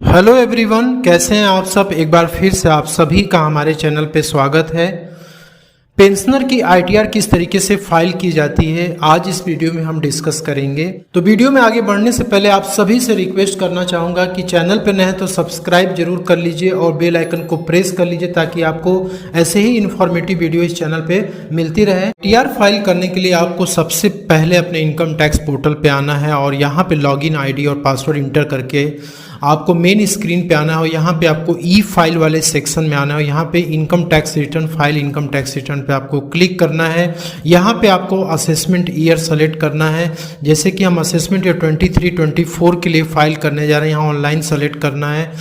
Hello everyone, कैसे हैं आप सब। एक बार फिर से आप सभी का हमारे चैनल पे स्वागत है। पेंशनर की आईटीआर किस तरीके से फाइल की जाती है आज इस वीडियो में हम डिस्कस करेंगे। तो वीडियो में आगे बढ़ने से पहले आप सभी से रिक्वेस्ट करना चाहूँगा कि चैनल पे नए हैं तो सब्सक्राइब जरूर कर लीजिए और बेल आइकन को प्रेस कर लीजिए ताकि आपको ऐसे ही इन्फॉर्मेटिव वीडियो इस चैनल पे मिलती रहे। आईटीआर फाइल करने के लिए आपको सबसे पहले अपने इनकम टैक्स पोर्टल पे आना है और यहाँ पे लॉगिन आईडी और पासवर्ड इंटर करके आपको मेन स्क्रीन पे आना है और यहाँ पे आपको ई फाइल वाले सेक्शन में आना है और यहाँ पे income tax return file income tax return पे आपको क्लिक करना है। यहाँ पे आपको असेसमेंट ईयर सेलेक्ट करना है। जैसे कि हम असेसमेंट ईयर 23-24 के लिए फाइल करने जा रहे हैं, यहाँ ऑनलाइन सेलेक्ट करना है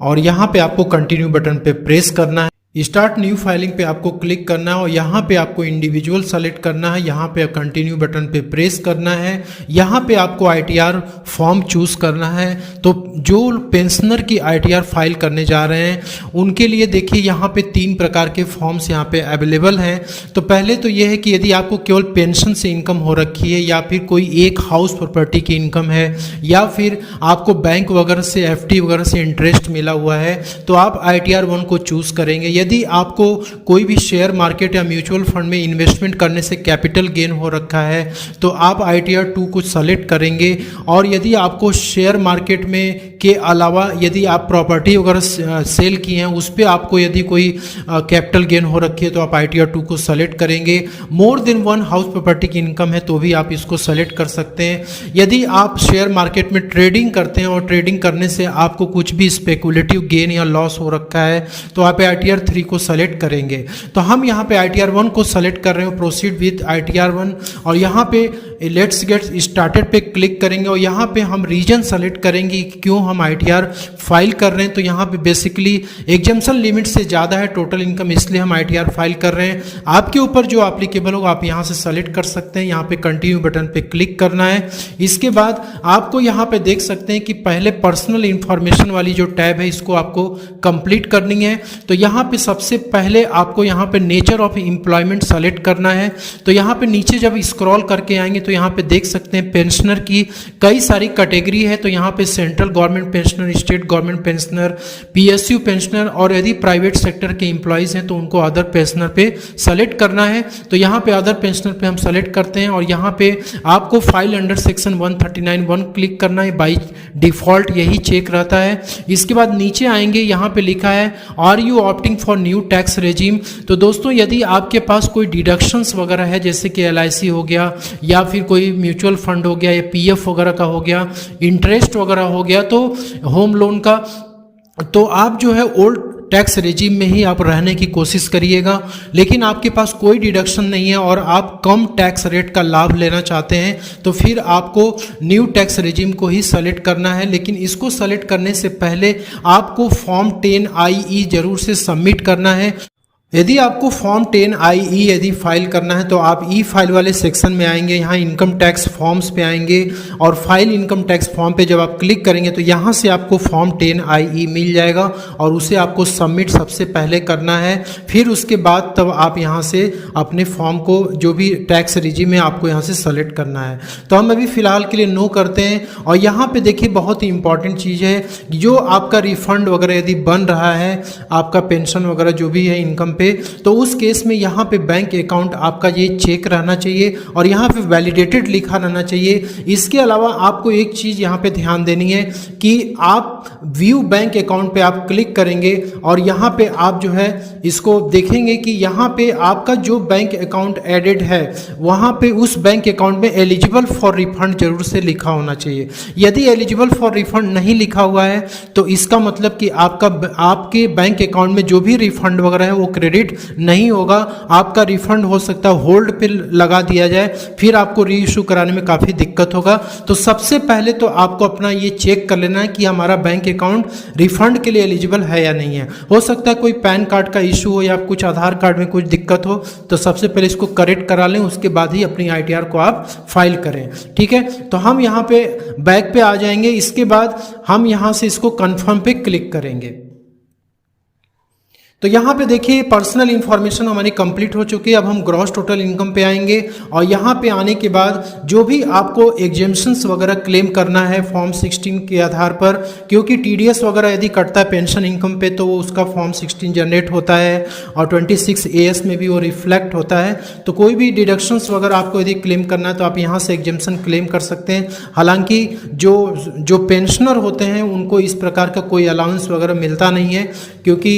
और यहाँ पे आपको कंटिन्यू बटन पे प्रेस करना है। स्टार्ट न्यू फाइलिंग पे आपको क्लिक करना है और यहाँ पे आपको इंडिविजुअल सेलेक्ट करना है। यहाँ पे कंटिन्यू बटन पे प्रेस करना है। यहाँ पे आपको आईटीआर फॉर्म चूज करना है। तो जो पेंशनर की आईटीआर फाइल करने जा रहे हैं उनके लिए देखिए यहाँ पे 3 प्रकार के फॉर्म्स यहाँ पे अवेलेबल हैं। तो पहले तो ये है कि यदि आपको केवल पेंशन से इनकम हो रखी है या फिर कोई एक हाउस प्रॉपर्टी की इनकम है या फिर आपको बैंक वगैरह से एफडी वगैरह से इंटरेस्ट मिला हुआ है तो आप आईटीआर 1 को चूज करेंगे। यदि आपको कोई भी शेयर मार्केट या म्यूचुअल फंड में इन्वेस्टमेंट करने से कैपिटल गेन हो रखा है तो आप आईटीआर 2 को सेलेक्ट करेंगे। और यदि आपको शेयर मार्केट में के अलावा यदि आप प्रॉपर्टी वगैरह सेल किए हैं उस पर आपको यदि कोई कैपिटल गेन हो रखी है तो आप आईटीआर 2 को सेलेक्ट करेंगे। मोर देन 1 हाउस प्रॉपर्टी की इनकम है तो भी आप इसको सेलेक्ट कर सकते हैं। यदि आप शेयर मार्केट में ट्रेडिंग करते हैं और ट्रेडिंग करने से आपको कुछ भी स्पेकुलेटिव गेन या लॉस हो रखा है तो आप आईटीआर 3 को सेलेक्ट करेंगे। तो हम यहाँ पे आईटीआर 1 को सेलेक्ट कर रहे हैं, प्रोसीड विद आईटीआर 1 और यहाँ पे लेट्स गेट स्टार्टेड पे क्लिक करेंगे और यहाँ पे हम रीजन सेलेक्ट करेंगे कि क्यों हम आईटीआर फाइल कर रहे हैं। तो यहाँ पे बेसिकली एग्जम्पशन लिमिट से ज़्यादा है टोटल इनकम, इसलिए हम आईटीआर फाइल कर रहे हैं। आपके ऊपर जो एप्लीकेबल होगा आप यहाँ से सेलेक्ट कर सकते हैं। यहाँ पे कंटिन्यू बटन पे क्लिक करना है। इसके बाद आपको यहाँ पे देख सकते हैं कि पहले पर्सनल इंफॉर्मेशन वाली जो टैब है इसको आपको कंप्लीट करनी है। तो यहाँ पे सबसे पहले आपको यहाँ पे नेचर ऑफ एम्प्लॉयमेंट सेलेक्ट करना है। तो यहाँ पे नीचे जब स्क्रॉल करके आएंगे तो यहाँ पे देख सकते हैं पेंशनर की कई सारी कैटेगरी है। तो यहाँ पे central government pensioner, state government pensioner, PSU pensioner और यदि प्राइवेट सेक्टर के एम्प्लॉयज हैं तो उनको अदर पेंशनर पे सेलेक्ट करना है। तो यहाँ पे अदर पेंशनर पे हम सेलेक्ट करते हैं और यहाँ पे आपको फाइल अंडर सेक्शन 139(1) क्लिक करना है। बाई डिफॉल्ट यही चेक रहता है। इसके बाद नीचे आएंगे, यहाँ पे लिखा है are you opting for new tax regime. तो दोस्तों यदि आपके पास कोई डिडक्शंस वगैरह है जैसे कि एलआईसी हो गया या फिर कोई म्यूचुअल फंड हो गया या पीएफ वगैरह का हो गया, इंटरेस्ट वगैरह हो गया, तो होम लोन का, तो आप जो है ओल्ड टैक्स रेजिम में ही आप रहने की कोशिश करिएगा। लेकिन आपके पास कोई डिडक्शन नहीं है और आप कम टैक्स रेट का लाभ लेना चाहते हैं तो फिर आपको न्यू टैक्स रेजिम को ही सेलेक्ट करना है। लेकिन इसको सेलेक्ट करने से पहले आपको फॉर्म 10IE जरूर से सबमिट करना है। यदि आपको फॉर्म 10IE यदि फाइल करना है तो आप ई फाइल वाले सेक्शन में आएंगे, यहाँ इनकम टैक्स फॉर्म्स पे आएंगे और फाइल इनकम टैक्स फॉर्म पे जब आप क्लिक करेंगे तो यहाँ से आपको फॉर्म 10IE मिल जाएगा और उसे आपको सबमिट सबसे पहले करना है। फिर उसके बाद तब आप यहाँ से अपने फॉर्म को जो भी टैक्स रिजिम है आपको यहाँ से सेलेक्ट करना है। तो हम अभी फ़िलहाल के लिए नो करते हैं और यहाँ पर देखिए बहुत ही इंपॉर्टेंट चीज़ है, जो आपका रिफंड वगैरह यदि बन रहा है, आपका पेंशन वगैरह जो भी है इनकम पे, तो उस केस में यहाँ पे बैंक अकाउंट आपका ये चेक रहना चाहिए और यहाँ पे वैलिडेटेड लिखा रहना चाहिए। इसके अलावा आपको एक चीज़ यहाँ पे ध्यान देनी है कि आप व्यू बैंक अकाउंट पे आप क्लिक करेंगे और यहाँ पे आप जो है इसको देखेंगे कि यहाँ पे आपका जो बैंक अकाउंट एडेड है वहाँ पे उस बैंक अकाउंट में एलिजिबल फॉर रिफंड जरूर से लिखा होना चाहिए। यदि एलिजिबल फॉर रिफंड नहीं लिखा हुआ है तो इसका मतलब कि आपके बैंक अकाउंट में जो भी रिफंड वगैरह है वो क्रेडिट नहीं होगा, आपका रिफंड हो सकता है होल्ड पे लगा दिया जाए, फिर आपको री इशू कराने में काफ़ी दिक्कत होगा। तो सबसे पहले तो आपको अपना ये चेक कर लेना है कि हमारा बैंक अकाउंट रिफंड के लिए एलिजिबल है या नहीं है। हो सकता है कोई पैन कार्ड का इशू हो या कुछ आधार कार्ड में कुछ दिक्कत हो, तो सबसे पहले इसको करेक्ट करा लें, उसके बाद ही अपनी आईटीआर को आप फाइल करें। ठीक है, तो हम यहाँ पे बैक पे आ जाएंगे। इसके बाद हम यहाँ से इसको कन्फर्म पे क्लिक करेंगे। तो यहाँ पे देखिए पर्सनल इन्फॉर्मेशन हमारी कंप्लीट हो चुकी है। अब हम ग्रॉस टोटल इनकम पे आएंगे और यहाँ पे आने के बाद जो भी आपको एग्जेम्पशंस वगैरह क्लेम करना है फॉर्म 16 के आधार पर, क्योंकि टीडीएस वगैरह यदि कटता है पेंशन इनकम पे तो वो उसका फॉर्म 16 जनरेट होता है और 26 AS में भी वो रिफ्लेक्ट होता है। तो कोई भी डिडक्शंस वगैरह आपको यदि क्लेम करना है तो आप यहाँ से एग्जेम्पशन क्लेम कर सकते हैं। हालांकि जो पेंशनर होते हैं उनको इस प्रकार का कोई अलाउंस वगैरह मिलता नहीं है, क्योंकि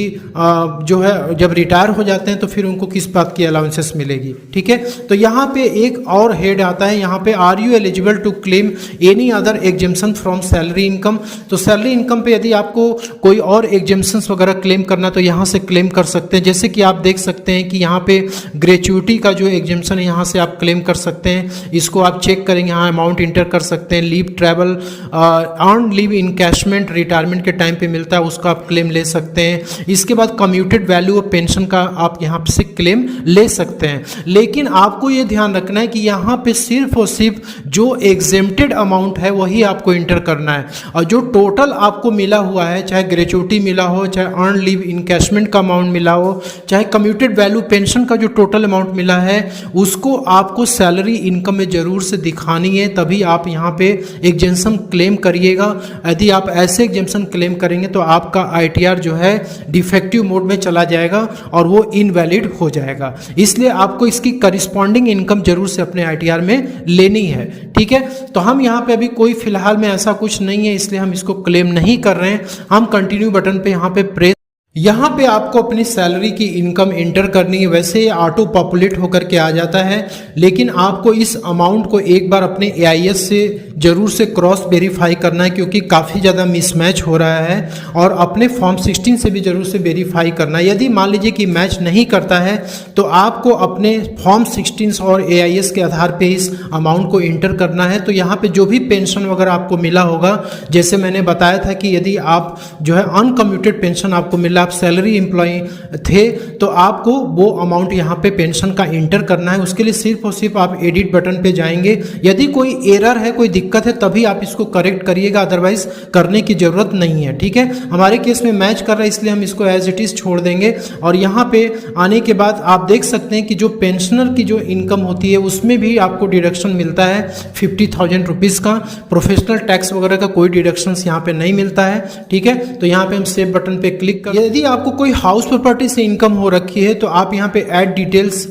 जो है जब रिटायर हो जाते हैं तो फिर उनको किस बात की अलाउंसेस मिलेगी। ठीक है, तो यहाँ पे एक और हेड आता है, यहाँ पे are you eligible to claim any other exemption from salary income. तो सैलरी इनकम पे यदि आपको कोई और एग्जेम्पशंस वगैरह क्लेम करना तो यहाँ से क्लेम कर सकते हैं। जैसे कि आप देख सकते हैं कि यहाँ पे ग्रेचुइटी का जो एग्जेम्पशन है यहाँ से आप क्लेम कर सकते हैं। इसको आप चेक करेंगे, यहाँ अमाउंट इंटर कर सकते हैं। Leave travel earn leave encashment retirement के टाइम पे मिलता है, उसका आप क्लेम ले सकते हैं। इसके बाद कम्यूटेड वैल्यू ऑफ पेंशन का आप यहाँ से क्लेम ले सकते हैं। लेकिन आपको ये ध्यान रखना है कि यहाँ पे सिर्फ और सिर्फ जो एग्जेम्प्टेड अमाउंट है वही आपको इंटर करना है, और जो टोटल आपको मिला हुआ है, चाहे ग्रेचुइटी मिला हो, चाहे अर्न लीव इनकैशमेंट का अमाउंट मिला हो, चाहे कम्यूटेड वैल्यू पेंशन का जो टोटल अमाउंट मिला है, उसको आपको सैलरी इनकम में जरूर से दिखानी है, तभी आप यहाँ पे एग्जेम्पशन क्लेम करिएगा। यदि आप ऐसे एग्जेम्पशन क्लेम करेंगे तो आपका ITR जो है डिफेक्टिव मोड में चला जाएगा और वो इनवैलिड हो जाएगा। इसलिए आपको इसकी करिस्पॉन्डिंग इनकम जरूर से अपने ITR में लेनी है। ठीक है, तो हम यहाँ पे अभी कोई फिलहाल में ऐसा कुछ नहीं है, इसलिए हम इसको क्लेम नहीं कर रहे हैं। हम कंटिन्यू बटन पे यहाँ पे प्रेस, यहाँ पे आपको अपनी सैलरी की इनकम एंटर करनी है। वैसे ये ऑटो पॉपुलेट होकर के आ जाता है, लेकिन आपको इस अमाउंट को एक बार अपने AIS से जरूर से क्रॉस वेरीफाई करना है, क्योंकि काफ़ी ज़्यादा मिसमैच हो रहा है, और अपने फॉर्म 16 से भी जरूर से वेरीफाई करना है। यदि मान लीजिए कि मैच नहीं करता है तो आपको अपने फॉर्म 16 और AIS के आधार पर इस अमाउंट को एंटर करना है। तो यहाँ पर जो भी पेंशन वगैरह आपको मिला होगा, जैसे मैंने बताया था कि यदि आप जो है अनकम्यूटेड पेंशन आपको मिला, आप सैलरी एम्प्लॉय थे, तो आपको वो अमाउंट यहाँ पे पेंशन का इंटर करना है। उसके लिए सिर्फ और सिर्फ आप एडिट बटन पे जाएंगे। यदि कोई एरर है, कोई दिक्कत है, तभी आप इसको करेक्ट करिएगा, अदरवाइज करने की जरूरत नहीं है। ठीक है, हमारे केस में मैच कर रहा है इसलिए हम इसको एज इट इज छोड़ देंगे। और यहाँ पे आने के बाद आप देख सकते हैं कि जो पेंशनर की जो इनकम होती है उसमें भी आपको डिडक्शन मिलता है 50,000 रुपीज़ का। प्रोफेशनल टैक्स वगैरह का कोई डिडक्शन यहाँ पे नहीं मिलता है। ठीक है, तो यहाँ पे हम सेव बटन पे क्लिक कर, यदि आपको कोई हाउस प्रॉपर्टी से इनकम हो रखी है तो आप यहाँ पे ऐड डिटेल्स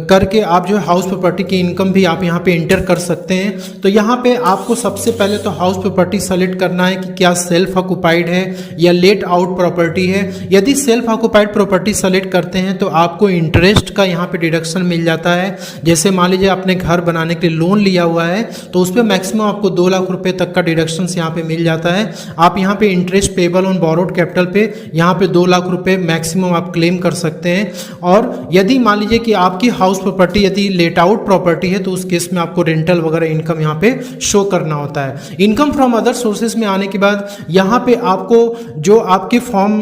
करके आप जो है हाउस प्रॉपर्टी की इनकम भी आप यहाँ पे इंटर कर सकते हैं। तो यहाँ पे आपको सबसे पहले तो हाउस प्रॉपर्टी सेलेक्ट करना है कि क्या सेल्फ ऑक्युपाइड है या लेट आउट प्रॉपर्टी है। यदि सेल्फ ऑक्युपाइड प्रॉपर्टी सेलेक्ट करते हैं तो आपको इंटरेस्ट का यहाँ पे डिडक्शन मिल जाता है। जैसे मान लीजिए आपने घर बनाने के लिए लोन लिया हुआ है तो उस पर मैक्सिमम आपको 2 लाख रुपए तक का डिडक्शन यहाँ पे मिल जाता है। आप यहाँ पे interest payable on borrowed capital पे यहाँ पे 2 लाख रुपए मैक्सिमम आप क्लेम कर सकते हैं। और यदि मान लीजिए कि आपकी हाउस प्रॉपर्टी यदि लेट आउट प्रॉपर्टी है तो उस केस में आपको रेंटल वगैरह इनकम यहाँ पे शो करना होता है। इनकम फ्रॉम अदर सोर्सेज में आने के बाद यहाँ पे आपको जो आपके फॉर्म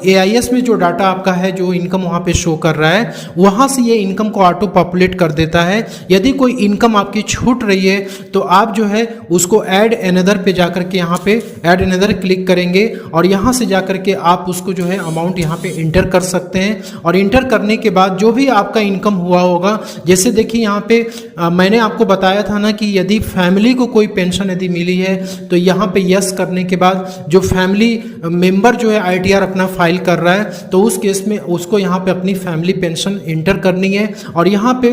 AIS में जो डाटा आपका है, जो इनकम वहाँ पे शो कर रहा है, वहाँ से ये इनकम को ऑटो पॉपुलेट कर देता है। यदि कोई इनकम आपकी छूट रही है तो आप जो है उसको ऐड एनदर पे जाकर के यहाँ पे ऐड एनदर क्लिक करेंगे और यहाँ से जाकर के आप उसको जो है अमाउंट यहाँ पे इंटर कर सकते हैं। और इंटर करने के बाद जो भी आपका इनकम हुआ होगा, जैसे देखिए यहाँ पे मैंने आपको बताया था ना कि यदि फैमिली को कोई पेंशन यदि मिली है तो यहाँ पे यस करने के बाद जो फैमिली मेंबर जो है ITR अपना फाइल कर रहा है तो उस केस में उसको यहाँ पे अपनी फैमिली पेंशन इंटर करनी है। और यहाँ पे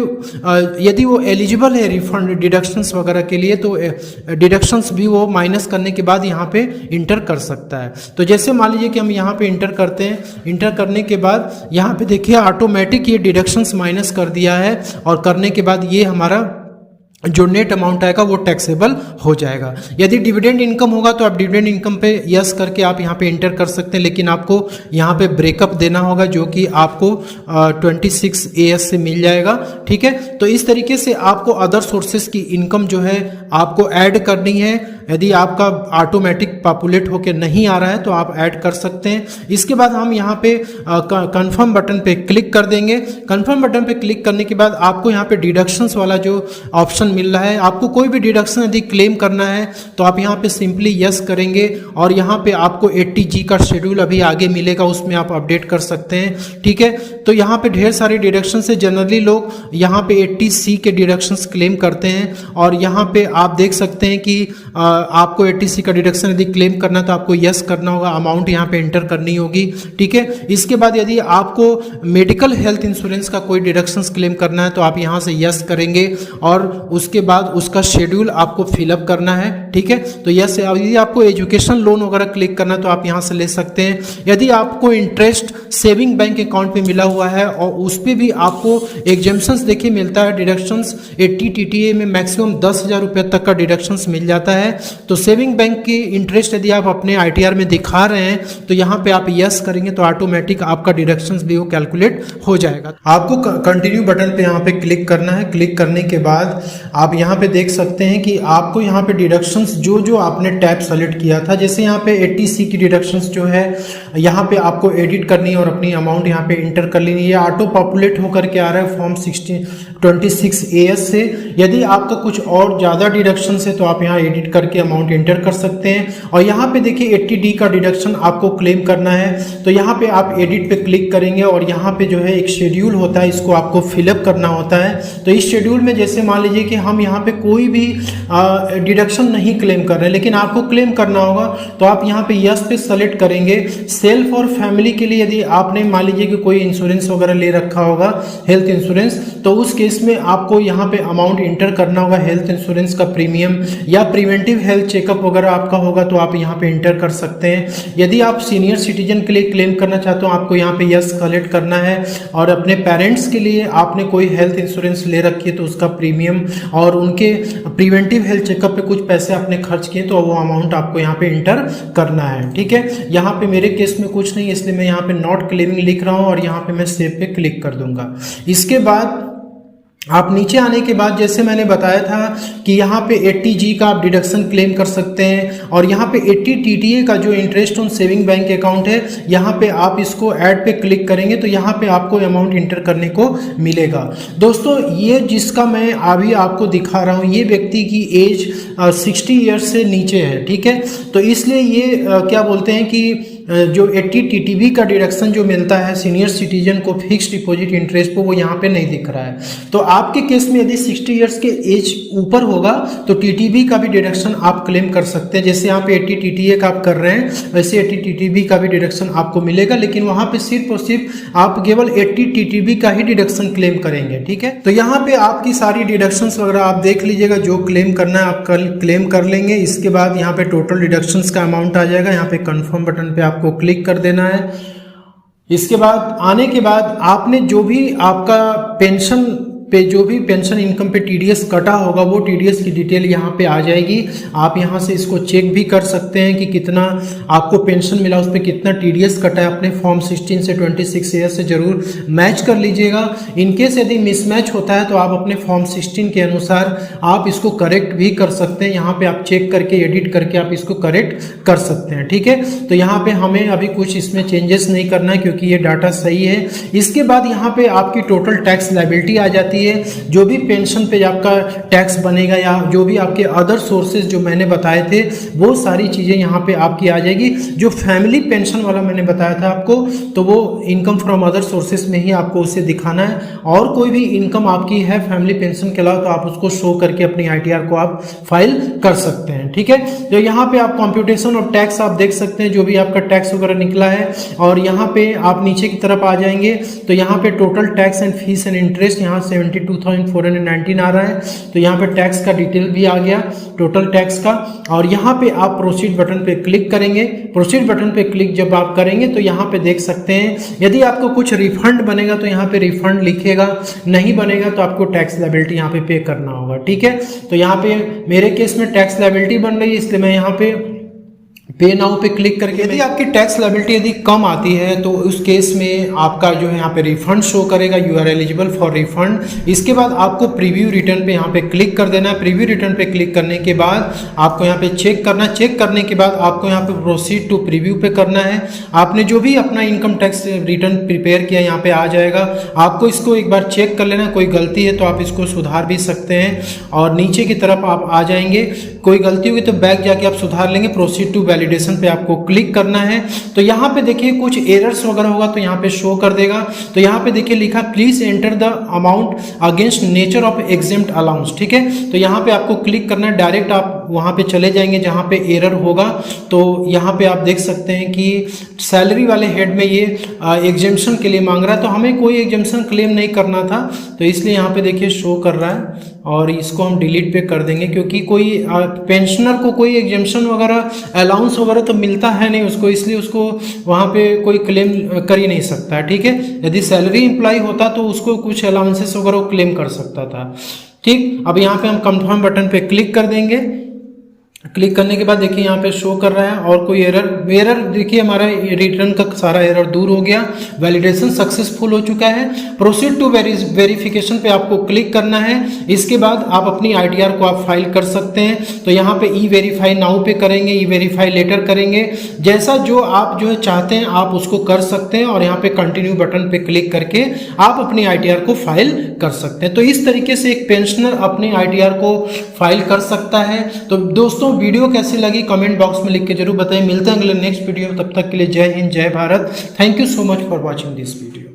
यदि वो एलिजिबल है रिफंड डिडक्शंस वगैरह के लिए तो डिडक्शंस भी वो माइनस करने के बाद यहाँ पे इंटर कर सकता है। तो जैसे मान लीजिए कि हम यहाँ पे इंटर करते हैं, इंटर करने के बाद यहाँ पे देखिए ऑटोमेटिक ये डिडक्शंस माइनस कर दिया है और करने के बाद ये हमारा जो नेट अमाउंट आएगा वो टैक्सेबल हो जाएगा। यदि डिविडेंड इनकम होगा तो आप डिविडेंड इनकम पे यस करके आप यहाँ पे इंटर कर सकते हैं, लेकिन आपको यहाँ पे ब्रेकअप देना होगा जो कि आपको 26 AS से मिल जाएगा। ठीक है, तो इस तरीके से आपको अदर सोर्सेज की इनकम जो है आपको ऐड करनी है। यदि आपका ऑटोमेटिक पॉपुलेट होकर नहीं आ रहा है तो आप ऐड कर सकते हैं। इसके बाद हम यहाँ पे कंफर्म बटन पे क्लिक कर देंगे। कंफर्म बटन पे क्लिक करने के बाद आपको यहाँ पे डिडक्शंस वाला जो ऑप्शन मिल रहा है, आपको कोई भी डिडक्शन यदि क्लेम करना है तो आप यहाँ पे सिंपली यस करेंगे और यहाँ पे आपको 80G का शेड्यूल अभी आगे मिलेगा, उसमें आप अपडेट कर सकते हैं। ठीक है, तो यहाँ पे ढेर सारे डिडक्शन से जनरली लोग यहाँ पे 80C के डिडक्शंस क्लेम करते हैं और यहाँ पे आप देख सकते हैं कि आपको 80C का डिडक्शन यदि क्लेम करना है तो आपको यस करना होगा, अमाउंट यहाँ पे एंटर करनी होगी। ठीक है, इसके बाद यदि आपको मेडिकल हेल्थ इंश्योरेंस का कोई डिडक्शंस क्लेम करना है तो आप यहाँ से यस करेंगे और उसके बाद उसका शेड्यूल आपको फिलअप करना है। ठीक है, तो यस, यदि आपको एजुकेशन लोन वगैरह क्लिक करना है तो आप यहाँ से ले सकते हैं। यदि आपको इंटरेस्ट सेविंग बैंक अकाउंट पे मिला हुआ है और उस पर भी आपको एग्जेम्पशंस देखिए मिलता है, डिडक्शंस 80 TTA में मैक्सिमम 10,000 रुपये तक का डिडक्शंस मिल जाता है। तो सेविंग बैंक की इंटरेस्ट यदि आप अपने ITR में दिखा रहे हैं तो यहाँ पे आप यस करेंगे तो ऑटोमेटिक आपका डिडक्शंस भी वो कैलकुलेट हो जाएगा। आपको कंटिन्यू बटन पे यहाँ पे क्लिक करना है। क्लिक करने के बाद आप यहाँ पे देख सकते हैं कि आपको यहाँ पे डिडक्शंस जो जो आपने टैब सेलेक्ट किया था, जैसे यहाँ पे 80C की डिडक्शंस जो है यहाँ पे आपको एडिट करनी है और अपनी अमाउंट यहाँ पे इंटर कर लेनी है। ये ऑटो पॉपुलेट होकर के आ रहा है फॉर्म 26AS से। यदि आपका कुछ और ज़्यादा डिडक्शन है तो आप यहाँ एडिट करके अमाउंट इंटर कर सकते हैं। और यहाँ पे देखिए 80D का डिडक्शन आपको क्लेम करना है तो यहाँ पे आप एडिट पे क्लिक करेंगे और यहाँ पे जो है एक शेड्यूल होता है, इसको आपको फिलअप करना होता है। तो इस शेड्यूल में जैसे मान लीजिए कि हम यहाँ पे कोई भी डिडक्शन नहीं क्लेम कर रहे लेकिन आपको क्लेम करना होगा तो आप यहाँ पे यस पे सेलेक्ट करेंगे। सेल्फ और फैमिली के लिए यदि आपने मान लीजिए कि कोई इंश्योरेंस वगैरह ले रखा होगा, हेल्थ इंश्योरेंस, तो उस केस में आपको यहाँ पे अमाउंट इंटर करना होगा। हेल्थ इंश्योरेंस का प्रीमियम या प्रिवेंटिव हेल्थ चेकअप वगैरह आपका होगा तो आप यहाँ पे इंटर कर सकते हैं। यदि आप सीनियर सिटीजन के लिए क्लेम करना चाहते हो आपको यहाँ पे यस सेलेक्ट करना है और अपने पेरेंट्स के लिए आपने कोई हेल्थ इंश्योरेंस ले रखी है तो उसका प्रीमियम और उनके प्रिवेंटिव हेल्थ चेकअप पे कुछ पैसे आपने खर्च किए तो वो अमाउंट आपको यहाँ पे इंटर करना है। ठीक है, यहाँ पे मेरे केस में कुछ नहीं इसलिए मैं यहाँ पे नॉट क्लेमिंग लिख रहा हूँ और यहाँ पे मैं सेव पे क्लिक कर दूंगा। इसके बाद आप नीचे आने के बाद जैसे मैंने बताया था कि यहाँ पे 80G का आप डिडक्शन क्लेम कर सकते हैं और यहाँ पे 80 TTA का जो interest on saving bank account है यहाँ पे आप इसको ऐड पे क्लिक करेंगे तो यहाँ पे आपको अमाउंट इंटर करने को मिलेगा। दोस्तों, ये जिसका मैं अभी आपको दिखा रहा हूँ ये व्यक्ति की एज 60 ईयर्स से नीचे है। ठीक है, तो इसलिए ये क्या बोलते हैं कि जो 80 TTB का डिडक्शन जो मिलता है सीनियर सिटीजन को फिक्स डिपॉजिट इंटरेस्ट पे वो यहाँ पे नहीं दिख रहा है। तो आपके केस में यदि 60 इयर्स के एज ऊपर होगा तो TTB का भी डिडक्शन आप क्लेम कर सकते हैं। जैसे यहाँ पे 80 TTA का आप कर रहे हैं वैसे 80 TTB का भी डिडक्शन आपको मिलेगा, लेकिन वहाँ पे सिर्फ और सिर्फ आप केवल 80 TTB का ही डिडक्शन क्लेम करेंगे। ठीक है, तो यहाँ पे आपकी सारी डिडक्शंस वगैरह आप देख लीजिएगा, जो क्लेम करना है आप कल क्लेम कर लेंगे। इसके बाद यहाँ पे टोटल डिडक्शंस का अमाउंट आ जाएगा, यहाँ पे कंफर्म बटन पे आपको क्लिक कर देना है। इसके बाद आने के बाद आपने जो भी आपका पेंशन पे जो भी पेंशन इनकम पे TDS कटा होगा वो TDS की डिटेल यहाँ पे आ जाएगी। आप यहाँ से इसको चेक भी कर सकते हैं कि कितना आपको पेंशन मिला, उस पर कितना TDS कटा है। अपने फॉर्म 16 से 26 ईयर से जरूर मैच कर लीजिएगा। इनकेस यदि मिसमैच होता है तो आप अपने फॉर्म 16 के अनुसार आप इसको करेक्ट भी कर सकते हैं। यहाँ पे आप चेक करके एडिट करके आप इसको करेक्ट कर सकते हैं। ठीक है, तो यहाँ पे हमें अभी कुछ इसमें चेंजेस नहीं करना है क्योंकि ये डाटा सही है। इसके बाद यहाँ पे आपकी टोटल टैक्स लायबिलिटी आ जाती है। जो भी पेंशन पे आपका टैक्स बनेगा या जो भी आपके अदर सोर्सेज जो मैंने बताए थे वो सारी चीजें यहाँ पे आपकी आ जाएगी। जो फैमिली पेंशन वाला मैंने बताया था आपको तो वो इनकम फ्रॉम अदर सोर्सेज में ही आपको उसे दिखाना है। और कोई भी इनकम आपकी है फैमिली पेंशन के अलावा तो आप उसको शो करके अपनी ITR को आप फाइल कर सकते हैं। ठीक है, तो यहाँ पे आप कंप्यूटेशन और टैक्स आप देख सकते हैं जो भी आपका टैक्स वगैरह निकला है। और यहाँ पे आप नीचे की तरफ आ जाएंगे तो यहाँ पे total tax and fees and interest यहाँ 72,419 आ रहा है। तो यहाँ पे टैक्स का डिटेल भी आ गया टोटल टैक्स का। और यहाँ पे आप प्रोसीड बटन पे क्लिक करेंगे। प्रोसीड बटन पे क्लिक जब आप करेंगे तो यहाँ पे देख सकते हैं यदि आपको कुछ रिफंड बनेगा तो यहाँ पे रिफंड लिखेगा, नहीं बनेगा तो आपको टैक्स लायबिलिटी यहाँ पे करना होगा। ठीक है, तो यहाँ पे मेरे केस में टैक्स लायबिलिटी बन रही है इसलिए मैं यहाँ पे पे नाउ पे क्लिक करके यदि आपकी टैक्स लायबिलिटी यदि कम आती है तो उस केस में आपका जो है यहाँ पे रिफंड शो करेगा, you are eligible for refund. इसके बाद आपको प्रीव्यू रिटर्न पे यहाँ पे क्लिक कर देना है। प्रीव्यू रिटर्न पे क्लिक करने के बाद आपको यहाँ पे चेक करना है। चेक करने के बाद आपको यहाँ पे प्रोसीड टू प्रीव्यू पे करना है। आपने जो भी अपना इनकम टैक्स रिटर्न प्रिपेयर किया यहाँ पे आ जाएगा। आपको इसको एक बार चेक कर लेना, कोई गलती है तो आप इसको सुधार भी सकते हैं और नीचे की तरफ आप आ जाएंगे। कोई गलती होगी तो बैक जाके आप सुधार लेंगे। प्रोसीड टू वैलिडेशन पे आपको क्लिक करना है। तो यहाँ पे देखिए कुछ एरर्स वगैरह होगा तो यहाँ पे शो कर देगा। तो यहाँ पे देखिए लिखा please enter the amount against nature of exempt allowance, ठीक है। तो यहाँ पे आपको क्लिक करना है, डायरेक्ट आप वहाँ पे चले जाएंगे जहाँ पे एरर होगा। तो यहाँ पे आप देख सकते हैं कि सैलरी वाले हेड में ये एग्जेम्पशन के लिए मांग रहा है, तो हमें कोई एग्जेम्पशन क्लेम नहीं करना था, तो इसलिए यहाँ पे देखिए शो कर रहा है और इसको हम डिलीट पे कर देंगे, क्योंकि कोई पेंशनर को कोई एग्जेम्पशन वगैरह अलाउंस वगैरह तो मिलता है नहीं उसको, इसलिए उसको वहाँ पे कोई क्लेम कर ही नहीं सकता, ठीक है। यदि सैलरी एम्प्लॉय होता तो उसको कुछ अलाउंसेस वगैरह क्लेम कर सकता था, ठीक। अब यहाँ पे हम कंफर्म बटन पे क्लिक कर देंगे। क्लिक करने के बाद देखिए यहाँ पे शो कर रहा है और कोई एरर देखिए हमारा रिटर्न का सारा एरर दूर हो गया। वैलिडेशन सक्सेसफुल हो चुका है। प्रोसीड टू वेरिफिकेशन पे आपको क्लिक करना है। इसके बाद आप अपनी आईटीआर को आप फाइल कर सकते हैं। तो यहाँ पे ई वेरीफाई नाउ पे करेंगे, ई वेरीफाई लेटर करेंगे, जैसा जो आप जो है चाहते हैं आप उसको कर सकते हैं और यहाँ पे कंटिन्यू बटन पे क्लिक करके आप अपनी आईटीआर को फाइल कर सकते हैं। तो इस तरीके से एक पेंशनर अपनी आईटीआर को फाइल कर सकता है। तो दोस्तों वीडियो कैसी लगी कमेंट बॉक्स में लिख के जरूर बताएं। मिलते हैं अगले नेक्स्ट वीडियो में, तब तक के लिए जय हिंद जय Bharat. Thank you so much for watching this video.